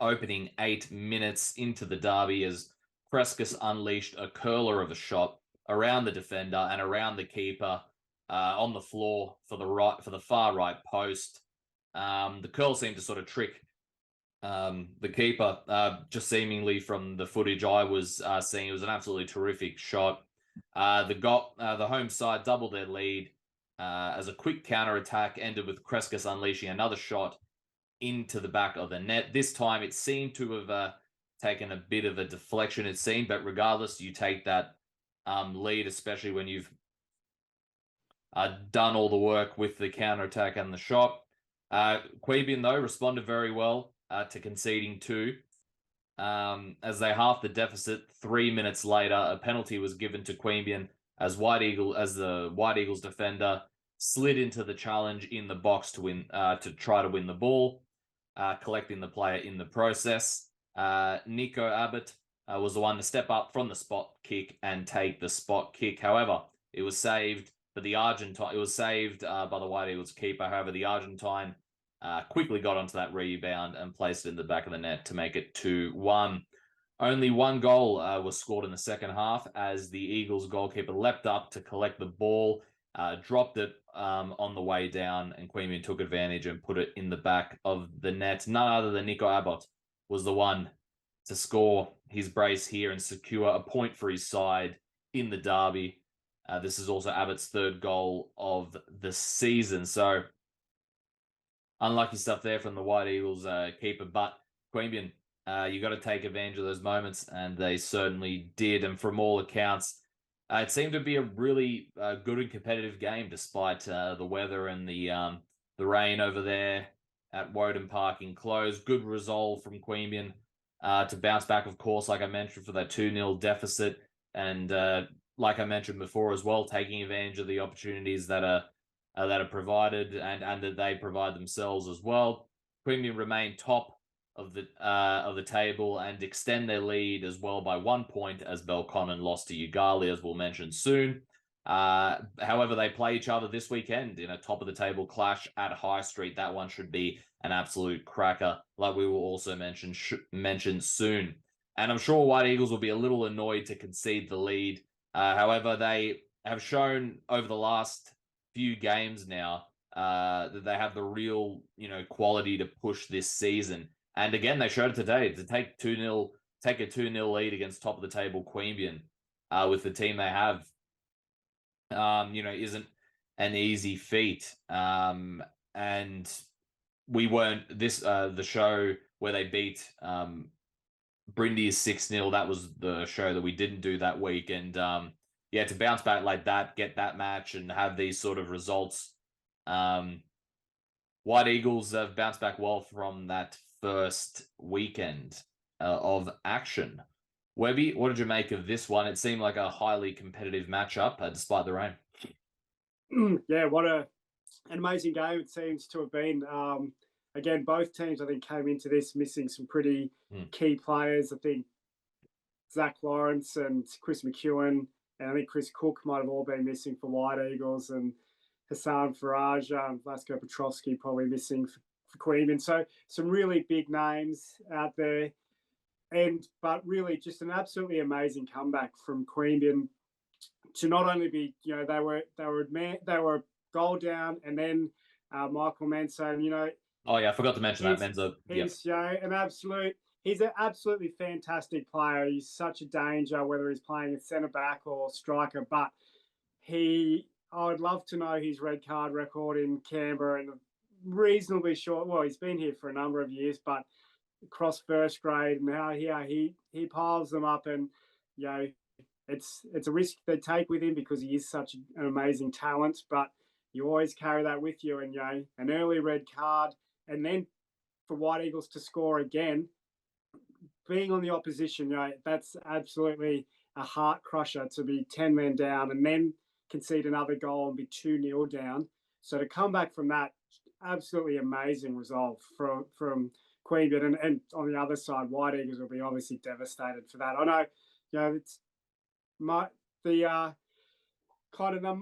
opening 8 minutes into the derby as Crescas unleashed a curler of a shot around the defender and around the keeper on the floor for the far right post. The curl seemed to sort of trick the keeper, just seemingly from the footage I was seeing. It was an absolutely terrific shot. The home side doubled their lead as a quick counter attack ended with Crescas unleashing another shot into the back of the net. This time it seemed to have taken a bit of a deflection, it seemed, but regardless, you take that lead, especially when you've done all the work with the counter attack and the shot. Queanbeyan, though, responded very well to conceding 2. As they halved the deficit 3 minutes later, a penalty was given to Queanbeyan as the White Eagles defender slid into the challenge in the box to try to win the ball. collecting the player in the process. Nico Abbott was the one to step up from the spot kick and take the spot kick. However, it was saved for the Argentine. It was saved by the White Eagles keeper. However, the Argentine quickly got onto that rebound and placed it in the back of the net to make it 2-1. Only one goal was scored in the second half as the Eagles goalkeeper leapt up to collect the ball, dropped it on the way down, and Queanbeyan took advantage and put it in the back of the net. None other than Nico Abbott was the one to score his brace here and secure a point for his side in the derby. This is also Abbott's third goal of the season. So unlucky stuff there from the White Eagles keeper, but Queanbeyan, you got to take advantage of those moments, and they certainly did. And from all accounts, it seemed to be a really good and competitive game, despite the weather and the rain over there at Woden Park enclosed. Good resolve from Queanbeyan to bounce back, of course, like I mentioned, for that 2-0 deficit, and like I mentioned before as well, taking advantage of the opportunities that are provided and that they provide themselves as well. Queanbeyan remain top of the table and extend their lead as well by 1 point as Belconnen lost to Yoogali, as we'll mention soon. However, they play each other this weekend in a top of the table clash at High Street. That one should be an absolute cracker, like we will also mention soon. And I'm sure White Eagles will be a little annoyed to concede the lead. However, they have shown over the last few games now that they have the real, quality to push this season. And again, they showed it today to take a 2-0 lead against top of the table Queanbeyan with the team they have. Isn't an easy feat. And we weren't the show where they beat Brindy is 6-0. That was the show that we didn't do that week. And to bounce back like that, get that match and have these sort of results. White Eagles have bounced back well from that first weekend of action. Webby, what did you make of this one? It seemed like a highly competitive matchup despite the rain. Yeah, what an amazing game it seems to have been. Again, both teams, I think, came into this missing some pretty key players. I think Zach Lawrence and Chris McEwen, and I think Chris Cook might have all been missing for White Eagles, and Hassan Faraja and Vasco Petrovski probably missing for Queanbeyan. So some really big names out there. But really just an absolutely amazing comeback from Queanbeyan to not only be, they were goal down, and then Michael Mensah, oh yeah, I forgot to mention that Mensah. He's an absolutely fantastic player. He's such a danger, whether he's playing at centre back or striker. But I would love to know his red card record in Canberra in a reasonably short. Well, he's been here for a number of years, but across first grade, and how he piles them up, and it's a risk they take with him because he is such an amazing talent. But you always carry that with you, and an early red card, and then for White Eagles to score again, being on the opposition, that's absolutely a heart crusher to be 10 men down and then concede another goal and be 2-0 down. So to come back from that, absolutely amazing resolve from Queanbeyan, and on the other side, White Eagles will be obviously devastated for that. I know, it's the kind of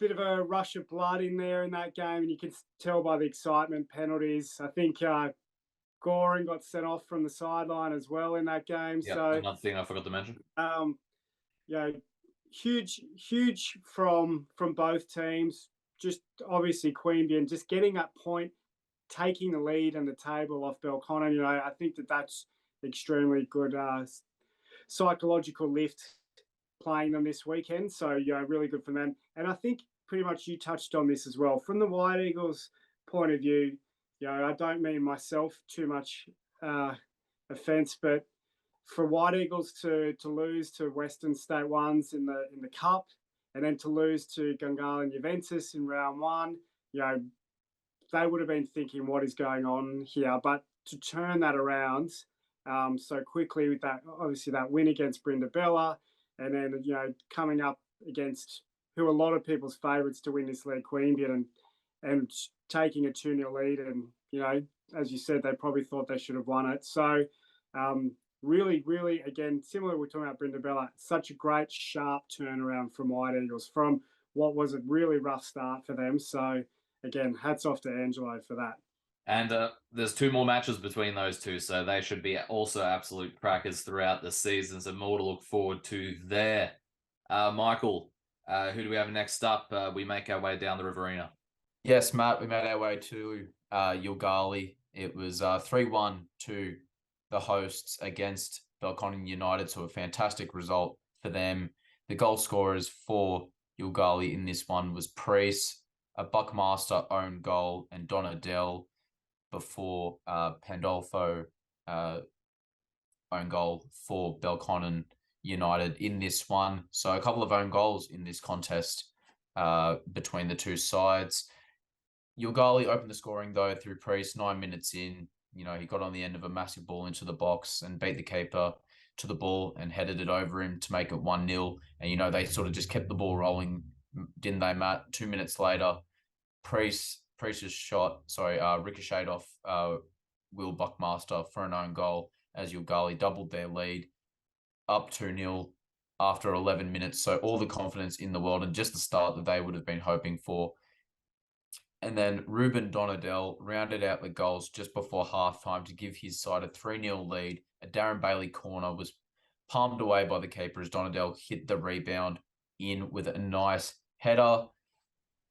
bit of a rush of blood in there in that game, and you can tell by the excitement, penalties. I think Goring got sent off from the sideline as well in that game. Yeah, so another thing I forgot to mention. Huge from both teams. Just obviously Queanbeyan just getting that point, taking the lead and the table off Belconnen. I think that's extremely good psychological lift playing them this weekend. So really good for them. And I think pretty much you touched on this as well. From the White Eagles point of view, I don't mean myself too much offence, but for White Eagles to lose to Western State Ones in the Cup, and then to lose to Gungahlin Juventus in round one, they would have been thinking, what is going on here? But to turn that around so quickly with that, obviously that win against Brindabella, and then, coming up against who a lot of people's favourites to win this league, Queanbeyan, and taking a 2-0 lead and, as you said, they probably thought they should have won it. So really, really, again, similar, we're talking about Brindabella, such a great sharp turnaround from White Eagles from what was a really rough start for them. So again, hats off to Angelo for that. And there's 2 more matches between those two, so they should be also absolute crackers throughout the season. So more to look forward to there. Michael, who do we have next up? We make our way down the Riverina. Yes, Matt, we made our way to Yoogali. It was 3-1 to the hosts against Belconnen United, so a fantastic result for them. The goal scorers for Yoogali in this one was Priest, a Buckmaster own goal, and Donadell before Pandolfo own goal for Belconnen United in this one. So a couple of own goals in this contest between the two sides. Yoogali opened the scoring, though, through Priest 9 minutes in. You know, he got on the end of a massive ball into the box and beat the keeper to the ball and headed it over him to make it 1-0. And, you know, they sort of just kept the ball rolling, didn't they, Matt? 2 minutes later, Priest's shot, ricocheted off Will Buckmaster for an own goal as Yoogali doubled their lead up 2-0 after 11 minutes. So all the confidence in the world and just the start that they would have been hoping for. And then Ruben Donadell rounded out the goals just before halftime to give his side a 3-0 lead. A Darren Bailey corner was palmed away by the keeper as Donadell hit the rebound in with a nice header.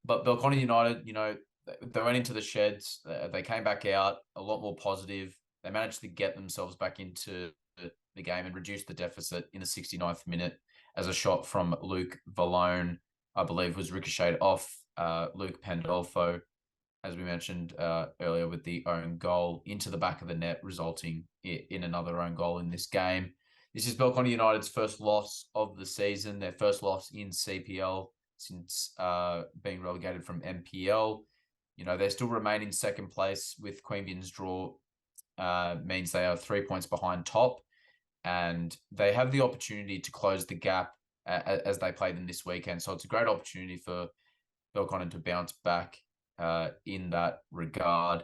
But Belconnen United, you know, they went into the sheds. They came back out a lot more positive. They managed to get themselves back into the game and reduce the deficit in the 69th minute as a shot from Luke Valone, I believe, was ricocheted off Luke Pandolfo, as we mentioned earlier, with the own goal into the back of the net, resulting in another own goal in this game. This is Belconnen United's first loss of the season, their first loss in CPL since being relegated from NPL. You know, they still remain in second place with Queanbeyan's draw, means they are 3 points behind top, and they have the opportunity to close the gap as they play them this weekend. So it's a great opportunity for Belconnen to bounce back in that regard.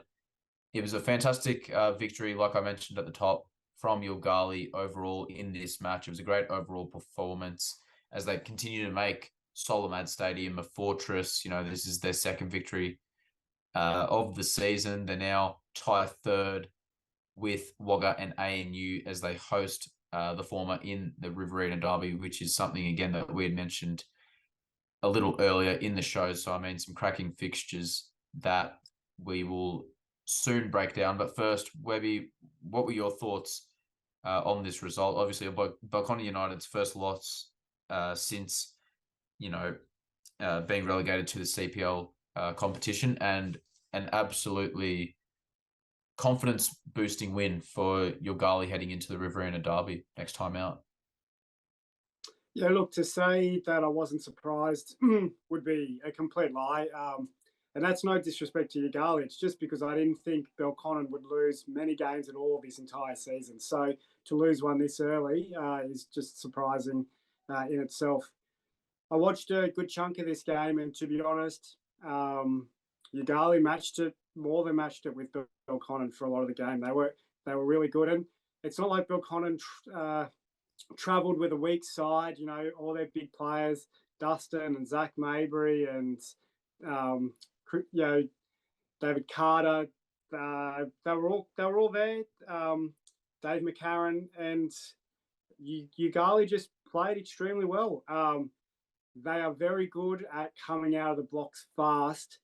It was a fantastic victory, like I mentioned at the top, from Yoogali overall in this match. It was a great overall performance as they continue to make Solomad Stadium a fortress. You know, this is their second victory of the season. They're now tied third with Wagga and ANU as they host the former in the Riverina Derby, which is something, again, that we had mentioned a little earlier in the show. So, I mean, some cracking fixtures that we will soon break down. But first, Webby, what were your thoughts on this result? Obviously, Belconnen United's first loss since, you know, being relegated to the CPL competition, and an absolutely confidence-boosting win for Yoogali heading into the Riverina Derby next time out. Yeah, look, to say that I wasn't surprised would be a complete lie. And that's no disrespect to Yoogali. It's just because I didn't think Belconnen would lose many games at all this entire season. So to lose one this early is just surprising in itself. I watched a good chunk of this game, and to be honest, Yoogali more than matched it with Belconnen for a lot of the game. They were really good, and it's not like Belconnen travelled with a weak side. You know, all their big players, Dustin and Zach Mabry and you know, David Carter, they were all there. Dave McCarran, and Yoogali just played extremely well. They are very good at coming out of the blocks fast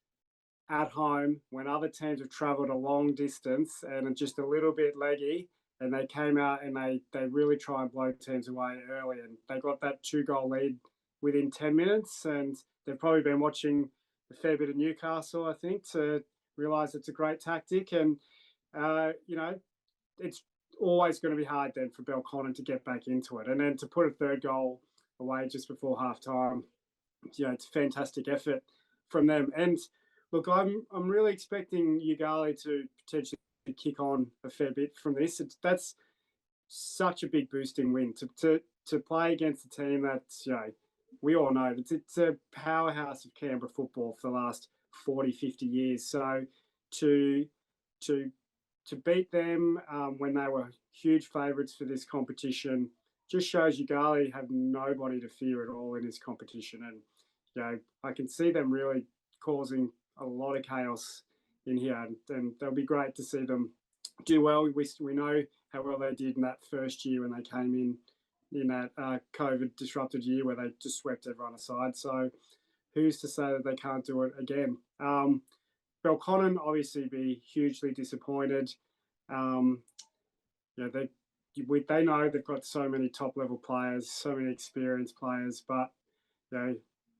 at home when other teams have travelled a long distance and are just a little bit leggy, and they came out and they really try and blow teams away early, and they got that 2-goal lead within 10 minutes, and they've probably been watching a fair bit of Newcastle, I think, to realise it's a great tactic. And, you know, it's always going to be hard then for Belconnen to get back into it. And then to put a third goal away just before half-time, you know, it's a fantastic effort from them. And, look, I'm really expecting Yoogali to potentially kick on a fair bit from this. That's such a big boosting win to play against a team that's, you know, we all know it's a powerhouse of Canberra football for the last 40, 50 years. So to to beat them when they were huge favourites for this competition just shows Yoogali have nobody to fear at all in this competition. And, you know, I can see them really causing a lot of chaos in here. And they'll be great to see them do well. We know how well they did in that first year when they came in that COVID disrupted year where they just swept everyone aside. So who's to say that they can't do it again? Belconnen obviously be hugely disappointed. They know they've got so many top level players, so many experienced players, but you know,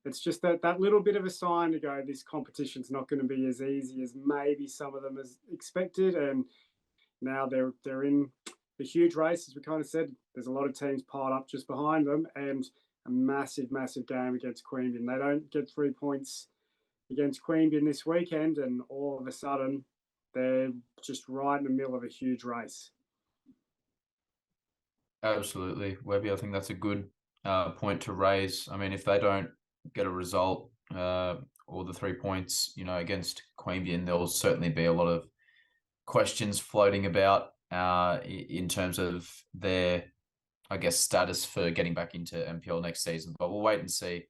it's just that little bit of a sign to go, this competition's not going to be as easy as maybe some of them as expected. And now they're in a huge race, as we kind of said. There's a lot of teams piled up just behind them, and a massive, massive game against Queanbeyan. They don't get 3 points against Queanbeyan this weekend, and all of a sudden they're just right in the middle of a huge race. Absolutely, Webby. I think that's a good point to raise. I mean, if they don't get a result or the 3 points, you know, against Queanbeyan, there will certainly be a lot of questions floating about in terms of their, I guess, status for getting back into NPL next season. But we'll wait and see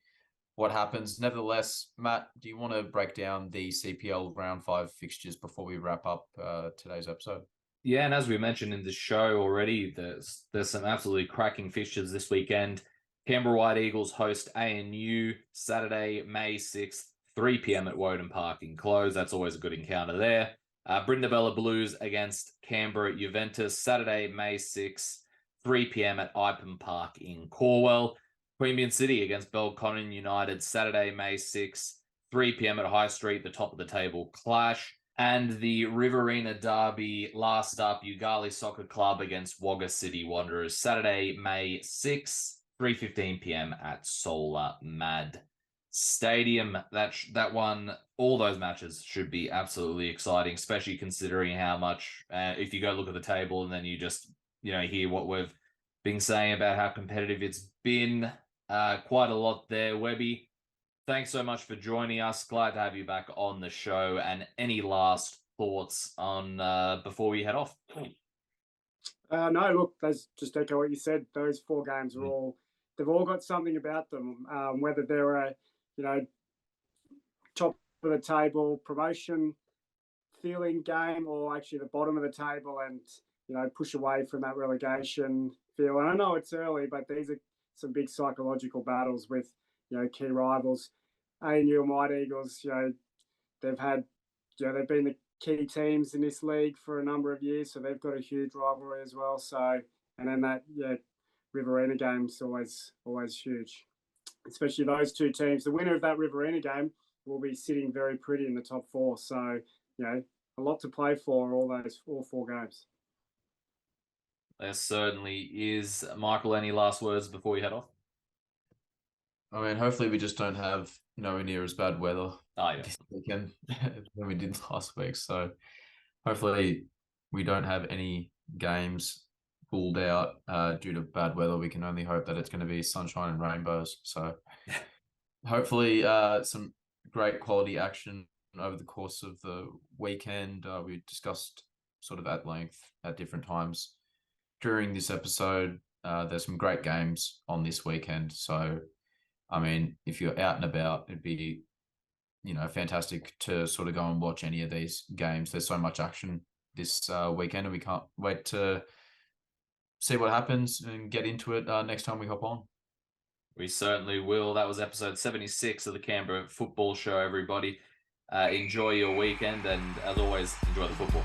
what happens. Nevertheless, Matt, do you want to break down the CPL round 5 fixtures before we wrap up today's episode? Yeah, and as we mentioned in the show already, there's some absolutely cracking fixtures this weekend. Canberra White Eagles host ANU Saturday, May 6th, 3 p.m. at Woden Park in Close. That's always a good encounter there. Brindabella Blues against Canberra Juventus Saturday, May 6th, 3 p.m. at Ipon Park in Corwell. Queanbeyan City against Belconnen United Saturday, May 6th, 3 p.m. at High Street, the top of the table clash. And the Riverina Derby, last up, Yoogali Soccer Club against Wagga City Wanderers Saturday, May 6th, 3:15 p.m. at Solar Mad Stadium. That one, all those matches should be absolutely exciting, especially considering how much, if you go look at the table and then you just, you know, hear what we've been saying about how competitive it's been, quite a lot there. Webby, thanks so much for joining us. Glad to have you back on the show. And any last thoughts on before we head off? No, look, that's just echo what you said. Those 4 games are they've all got something about them, whether they're a, you know, top of the table promotion feeling game or actually the bottom of the table and, you know, push away from that relegation feel. And I know it's early, but these are some big psychological battles with, you know, key rivals. ANU and White Eagles, you know, they've been the key teams in this league for a number of years, so they've got a huge rivalry as well. So, and then that, Riverina game's always huge, especially those 2 teams. The winner of that Riverina game will be sitting very pretty in the top 4. So, you know, a lot to play for all 4 games. There certainly is. Michael, any last words before we head off? I mean, hopefully we just don't have nowhere near as bad weather this weekend than we did last week. So hopefully we don't have any games pulled out due to bad weather. We can only hope that it's going to be sunshine and rainbows. So hopefully some great quality action over the course of the weekend. We discussed sort of at length at different times during this episode. There's some great games on this weekend. So I mean, if you're out and about, it'd be, you know, fantastic to sort of go and watch any of these games. There's so much action this weekend, and we can't wait to see what happens and get into it next time we hop on. We certainly will. That was episode 76 of the Canberra Football Show, everybody. Enjoy your weekend, and as always, enjoy the football.